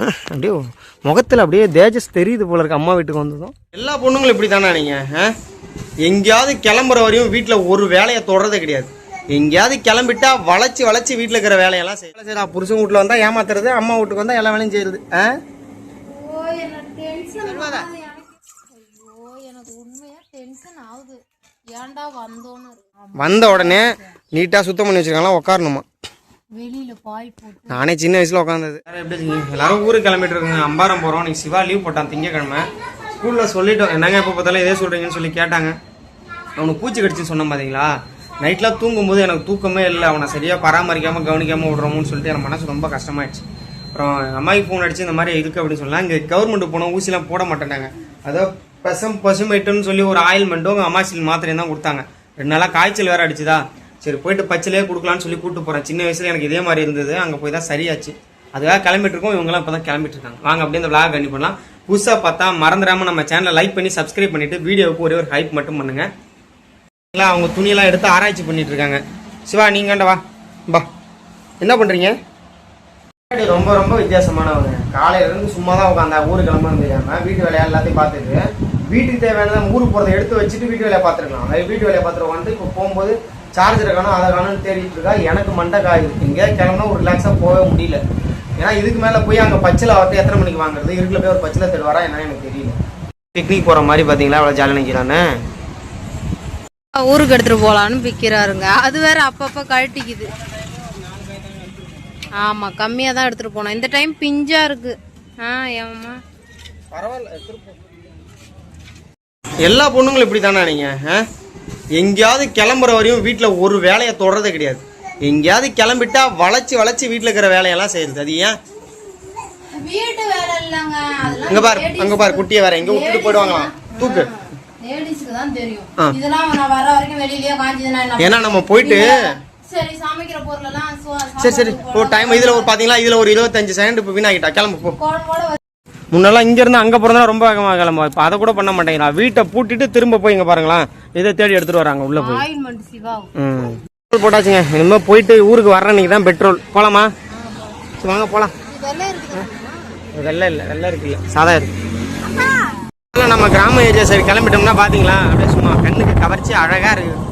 அப்படியே முகத்தில் அப்படியே தேஜஸ் தெரியுது போல இருக்கு அம்மா வீட்டுக்கு வந்ததும். எல்லா பொண்ணுங்களும் இப்படி தானே நீங்கள்? எங்கேயாவது கிளம்புற வரையும் வீட்டில் ஒரு வேலையை தொடரதே கிடையாது. எங்கேயாவது கிளம்பிட்டா வளைச்சி வளைச்சி வீட்டில் இருக்கிற வேலையெல்லாம் செய்யறா. புருஷன் வீட்டில் வந்தால் ஏமாத்துறது, அம்மா வீட்டுக்கு வந்தால் எல்லா வேலையும் செய்யுது. வந்த உடனே நீட்டாக சுத்தம் பண்ணி வச்சிருக்காங்களா, உட்காரணுமா? நானே சின்ன வயசுல உட்காந்தது. எல்லாரும் ஊருக்கு கிளம்பிட்டு இருக்காங்க. அம்பாரம் போகிறோம். நீ சிவா லீவ் போட்டான் திங்கக்கிழமை. ஸ்கூலில் சொல்லிட்டோம், என்னங்க எப்போ பார்த்தாலும் இதே சொல்கிறீங்கன்னு சொல்லி கேட்டாங்க. அவனுக்கு பூச்சி கடிச்சுன்னு சொன்னேன் பார்த்தீங்களா. நைட்லாம் தூங்கும்போது எனக்கு தூக்கமே இல்லை. அவனை சரியாக பராமரிக்காமல் கவனிக்காமல் விடுறோம்னு சொல்லிட்டு எனக்கு மனசு ரொம்ப கஷ்டமாயிடுச்சு. அப்புறம் அம்மாய்க்கு ஃபோன் அடிச்சு இந்த மாதிரி இருக்குது அப்படின்னு சொல்லலாம். இங்கே கவர்மெண்ட்டு போனால் ஊசிலாம் போட மாட்டேன்னாங்க. அதோ பசுமைட்டுன்னு சொல்லி ஒரு ஆயில்மெண்ட்டும் உங்கள் அம்மாசில் மாத்திரையும் தான் கொடுத்தாங்க. 2 நாளாக காய்ச்சல் வேறு அடிச்சுதா. சரி போயிட்டு பச்சிலே கொடுக்கலான்னு சொல்லி கூப்பிட்டு போகிறேன். சின்ன வயசுல எனக்கு இதே மாதிரி இருந்தது. அங்கே போய் தான் சரியாச்சு. அதுக்காக கிளம்பிட்டு இருக்கோம். இவங்கெல்லாம் இப்போ தான் கிளம்பிட்டு இருக்காங்க. வாங்க அப்படியே இந்த விளாக் கண்டிப்பாக பண்ணலாம். புதுசாக பார்த்தா மறந்துடாமல் நம்ம சேனலை லைக் பண்ணி சப்ஸ்கிரைப் பண்ணிவிட்டு வீடியோவுக்கு ஒரே ஒரு ஹைப் மட்டும் பண்ணுங்க. அவங்க துணியெல்லாம் எடுத்து ஆராய்ச்சி பண்ணிட்டு இருக்காங்க. சிவா நீங்கண்டா வா பா, என்ன பண்ணுறீங்க? ரொம்ப ரொம்ப வித்தியாசமானவங்க. காலையிலேருந்து சும்மா தான் உட்காந்தா. ஊருக்கு கிளம்புன்னு தெரியாமல் வீட்டு வேலையா எல்லாத்தையும் பார்த்துட்டு வீட்டுக்கு தேவையானதான் ஊருக்கு போகிறத எடுத்து வச்சுட்டு வீட்டு வேலையை பார்த்துருக்கலாம். வீட்டு வேலையை பார்த்துட்டு வந்து இப்போ போகும்போது சார்ஜரை காணும் அதை காணும்னு தேடிட்டு இருக்கா. எனக்கு மண்டை காயுது. எங்கேயாவது கிளம்புனா ஒரு ரிலாக்ஸாக போகவே முடியல. ஏன்னா இதுக்கு மேலே போய் அங்கே பச்சில் வரட்டு எத்தனை மணிக்கு வாங்குறது? இருட்டில் போய் ஒரு பச்சில் தேடி வரா என்னன்னு எனக்கு தெரியல. பிக்னிக் போகிற மாதிரி பார்த்தீங்களா, அவ்வளோ ஜாலியாக நிற்கிறான்னு. ஊருக்கு எடுத்துகிட்டு போகலான்னு விற்கிறாருங்க. அது வேற அப்பப்போ கழட்டிக்குது. ஆமாம், கம்மியாக தான் எடுத்துகிட்டு போனோம். இந்த டைம் பிஞ்சா இருக்கு. ஏமா பரவாயில்ல. எல்லா பொண்ணுங்களும் இப்படி தானே நீங்கள்? எங்கேயாவது கிளம்புற வரையும் வீட்டில் ஒரு வேலையை தொடரதே கிடையாது. எங்கேயாவது கிளம்பிட்டா வளைச்சி வளைச்சி வீட்டில் இருக்கிற வேலையெல்லாம் செய்யுது. அது ஏன்? வீட்டு வேலை இல்லைங்க. அங்கே பாரு, அங்கே பாரு, குட்டியை வேற எங்கே விட்டுட்டு போயிடுவாங்களாம். தூக்கு. ஏன்னா நம்ம போயிட்டு சரி சரி ஒரு டைம் இதில் ஒரு பார்த்தீங்களா, இதில் ஒரு 25 செகண்ட் இப்போ வீணாகிட்டா. கிளம்பு போ. முன்னெல்லாம் இங்கேருந்து அங்கே போகிறதா ரொம்ப வேகமாக கிளம்புவா. இப்போ அதை கூட பண்ண மாட்டேங்கிறா. வீட்டை பூட்டிட்டு திரும்ப போய் இங்கே பாருங்களா, இதை தேடி எடுத்துகிட்டு வராங்க உள்ளே போய். பெட்ரோல் போட்டாச்சுங்க. இனிமேல் போயிட்டு ஊருக்கு வர்ற அன்னைக்கு தான் பெட்ரோல். போகலாமா? வாங்க போகலாம். வெள்ளை இல்லை, வெள்ளை இருக்குல்ல, சாதா இருக்கு. நம்ம கிராம ஏரியா சைடு கிளம்பிட்டோம்னா பார்த்தீங்களா, அப்படியே சும்மா கண்ணுக்கு கவர்ச்சி அழகாக இருக்குது.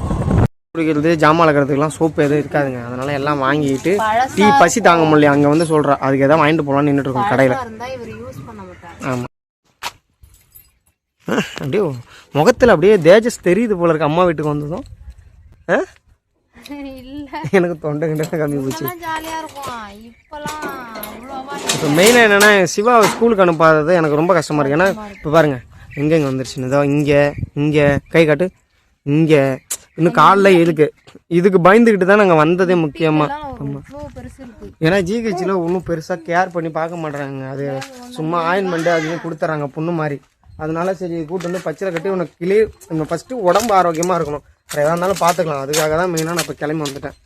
குடிக்கிறது ஜாமான் வளர்க்குறதுக்குலாம் சோப்பு எதுவும் இருக்காதுங்க. அதனால எல்லாம் வாங்கிட்டு டீ பசி தாங்க முடியல. அங்கே வந்து சொல்கிறா அதுக்கு எதாவது வாங்கிட்டு போகலான்னு நின்றுட்டு இருக்கோம் கடையில். ஆமாம், அப்படியே முகத்தில் அப்படியே தேஜஸ் தெரியுது போல இருக்கு அம்மா வீட்டுக்கு வந்ததும். எனக்கு தொண்டை கிட்ட கம்மி போச்சு. இப்போ மெயினாக என்னென்னா சிவாவை ஸ்கூலுக்கு அனுப்பாதது எனக்கு ரொம்ப கஷ்டமாக இருக்குது. ஏன்னா இப்போ பாருங்கள் எங்கெங்கே வந்துருச்சுன்னு. இதோ இங்கே இங்கே கை காட்டு, இங்கே இன்னும் காலில் இருக்கு. இதுக்கு பயந்துக்கிட்டு தான் நாங்கள் வந்ததே முக்கியமாக. ஆமாம், ஏன்னா ஜிஹெச்சில் ஒன்றும் பெருசாக கேர் பண்ணி பார்க்க மாட்டேறாங்க. அது சும்மா ஆயின்மெண்ட்டு அதுவும் கொடுத்துட்றாங்க புண்ணு மாதிரி. அதனால சரி கூட்டு வந்து பச்சை கட்டி உனக்கு கிளியர் ஃபஸ்ட்டு உடம்பு ஆரோக்கியமாக இருக்கணும். எதாக இருந்தாலும் பார்த்துக்கலாம். அதுக்காக தான் மெயினாக நான் இப்போ கிளம்பி வந்துட்டேன்.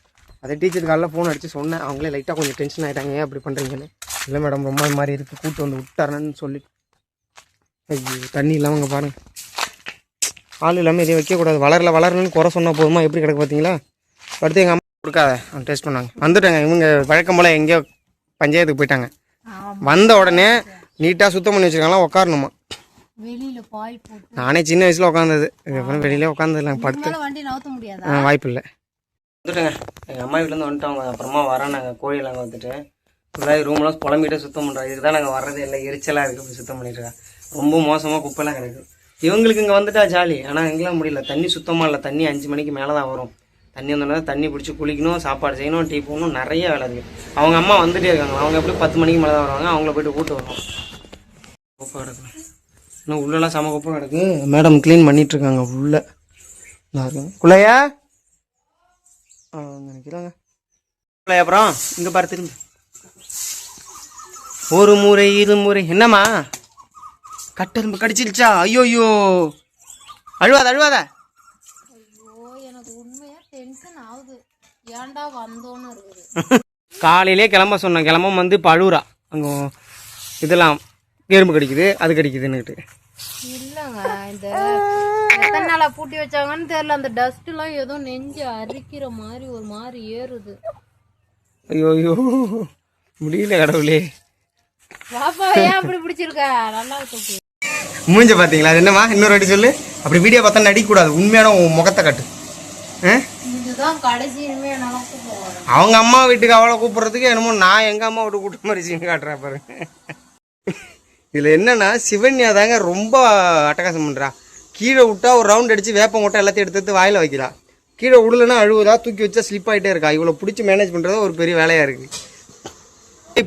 அதே டீச்சர் காலையில் ஃபோன் அடித்து சொன்னேன். அவங்களே லைட்டாக கொஞ்சம் டென்ஷன் ஆகிட்டாங்க, ஏன் அப்படி பண்ணுறீங்கன்னு. இல்லை மேடம் ரொம்ப மாதிரி இருக்குது, கூட்டு வந்து விட்டாரன்னு சொல்லி. ஐயோ தண்ணி இல்லாமல் அங்கே பாருங்கள், ஆள் இல்லாமல் எதையும் வைக்கக்கூடாது. வளரலன்னு குறை சொன்னால் போதுமா, எப்படி கிடக்கு பார்த்தீங்களா. அடுத்து எங்கள் அம்மா கொடுக்காத அவங்க டேஸ்ட் பண்ணாங்க. வந்துட்டாங்க இவங்க வழக்கம் போல் எங்கேயோ பஞ்சாயத்துக்கு போயிட்டாங்க. வந்த உடனே நீட்டாக சுத்தம் பண்ணி வச்சுருக்காங்களா, உட்காரணுமா. நானே சின்ன வயசில் உட்காந்தது. இதுக்கப்புறம் வெளியிலே உட்காந்தது படுத்து வாய்ப்பு இல்லை. வந்துட்டுங்க எங்கள் அம்மா வீட்டிலேருந்து வந்துட்டோங்க. அப்புறமா வரோம் நாங்கள் கோழியில் அங்கே வந்துட்டு ஃபுல்லாக ரூம்லாம் புலம்பிகிட்டே சுத்தம் பண்ணுறோம். இதுக்கு தான் நாங்கள் வர்றதே இல்லை, எரிச்சலாக இருக்குது. இப்படி சுத்தம் பண்ணிட்டுருக்கேன். ரொம்ப மோசமாக குப்பைலாம் கிடக்குது. இவங்களுக்கு இங்கே வந்துட்டா ஜாலி, ஆனால் எங்கெல்லாம் முடியல. தண்ணி சுத்தமாக இல்லை. தண்ணி 5 மணிக்கு மேலே தான் வரும். தண்ணி வந்தோன்னா தண்ணி பிடிச்சி குளிக்கணும், சாப்பாடு செய்யணும், டீ போடணும், நிறைய வேலை இருக்குது. அவங்க அம்மா வந்துகிட்டே இருக்காங்க. அவங்க எப்படி 10 மணிக்கு மேலே தான் வருவாங்க. அவங்கள போய்ட்டு கூட்டு வரணும். குப்பை கிடக்கு இன்னும் உள்ளெல்லாம் செம குப்பை கிடக்கு. மேடம் க்ளீன் பண்ணிகிட்ருக்காங்க உள்ளே. குள்ளையா நினைக்கிறாங்க. குள்ளையா அப்புறம் இங்கே பாரு திரும்பி ஒரு முறை 2 முறை. என்னம்மா கட்டெரும்பு கடிச்சிருச்சா? ஐயோ அழுவாத அழுவாத. காலையிலே கிளம்ப சொன்னேன். கிளம்ப வந்து இப்போ அழுவுறா. அங்கே இதெல்லாம் எறும்பு கடிக்குது, அது கடிக்குதுன்னுட்டு. இல்லைங்க, இந்த எத்தனை நாளா பூட்டி வச்சாங்கன்னு தெரியல. அந்த டஸ்ட்லாம் ஏதோ நெஞ்சு அரிக்கிற மாதிரி ஒரு மாதிரி ஏறுது. ஐயோ முடியல கடவுளே. பாப்பா ஏன் அப்படி பிடிச்சிருக்க? நல்லா இருக்கு. மூஞ்ச பாத்தீங்களா? அது என்னம்மா இன்னொரு வாட்டி சொல்லு. அப்படி வீடியோ பார்த்தா நடிக்கக்கூடாது, உண்மையான உன் முகத்தை காட்டு. இதுதான் கடைசி இனிமே என்னால கூப்பிடுவாங்க. அவங்க அம்மா வீட்டுக்கு அவளை கூப்பிடுறதுக்கு என்னமோ நான் எங்க அம்மா வீட்டு கூட்ட மாதிரி சீன் காட்டுறேன் பாருங்க. இதுல என்னன்னா சிவன்யா தாங்க ரொம்ப அட்டகாசம் பண்றா. கீழே விட்டா ஒரு ரவுண்ட் அடிச்சு வேப்பம் மூட்டை எல்லாத்தையும் எடுத்து வாயில வைக்கிறா. கீழே விடலன்னா அழுவுதா, தூக்கி வச்சா ஸ்லிப் ஆகிட்டே இருக்கா. இவ்வளோ பிடிச்சி மேனேஜ் பண்ணுறது ஒரு பெரிய வேலையாக இருக்குது.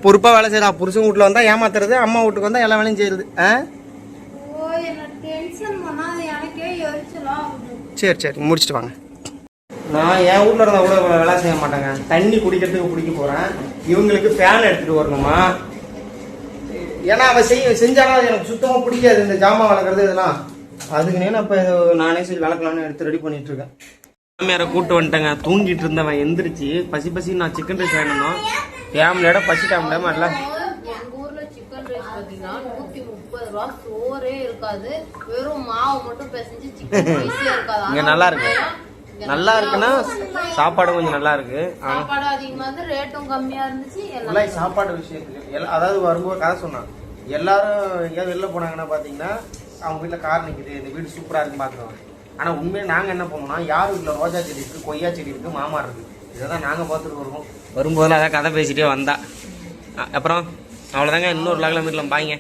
பொறுப்பாக வேலை செய்யறா. புருஷன் வீட்டில் வந்தால் ஏமாத்துறது, அம்மா வீட்டுக்கு வந்தால் எல்லா வேலையும் செய்யுது. சரி சரி முடிச்சுட்டு வாங்க. நான் என் வீட்டில் இருந்தால் கூட வேலை செய்ய மாட்டேங்க. தண்ணி குடிக்கிறதுக்கு குடிக்க போகிறேன். இவங்களுக்கு ஃபேன் எடுத்துகிட்டு வரணுமா? ஏன்னா அவள் செஞ்சாலும் அது எனக்கு சுத்தமாக பிடிக்காது, இந்த ஜாமான் வளர்க்குறது இதெல்லாம். அதுக்குன்னே நான் இப்போ நானே சரி வளர்க்கலான்னு எடுத்து ரெடி பண்ணிட்டு இருக்கேன். மாமியாரை கூப்பிட்டு வந்துட்டேங்க. தூங்கிட்டு இருந்தவன் எந்திரிச்சு பசி நான் சிக்கன் ரைஸ் வேணும் ஃபேமிலியோட பசி டைம் எல்லாம். எங்க ஊர்ல சிக்கன் ரைஸ் பாத்தீங்கன்னா 130 ரூபா, சோறே இருக்காது, வெறும் மாவு மட்டும் பிசைஞ்சு சிக்கன் ரைஸே இருக்காது. இங்க நல்லா இருக்கு, நல்லா இருக்குன்னா சாப்பாடு கொஞ்சம் நல்லா இருக்கு. சாப்பாடு அதிகமா இருந்து ரேட்டும் கம்மியா இருந்துச்சு. எல்லாம் சாப்பாடு விஷயத்துக்கு அதாவது வரும்போது கதை சொன்னான். எல்லாரும் எங்கேயாவது வெளில போனாங்கன்னா பாத்தீங்கன்னா அவங்க வீட்டில் கார் நிற்குது, இந்த வீடு சூப்பராக இருக்குன்னு பார்க்குறோம். ஆனால் உண்மையாக நாங்கள் என்ன பண்ணுவோம்னா, யார் வீட்டில் ரோஜா செடி இருக்குது, கொய்யா செடி இருக்குது, மாமா இருக்குது, இதை தான் நாங்கள் பார்த்துட்டு வருவோம். வரும்போதெல்லாம் அதான் கதை பேசிகிட்டே வந்தா. அப்புறம் அவ்வளோதாங்க. இன்னொரு லாகில் மீட்டில் பாய்ங்க.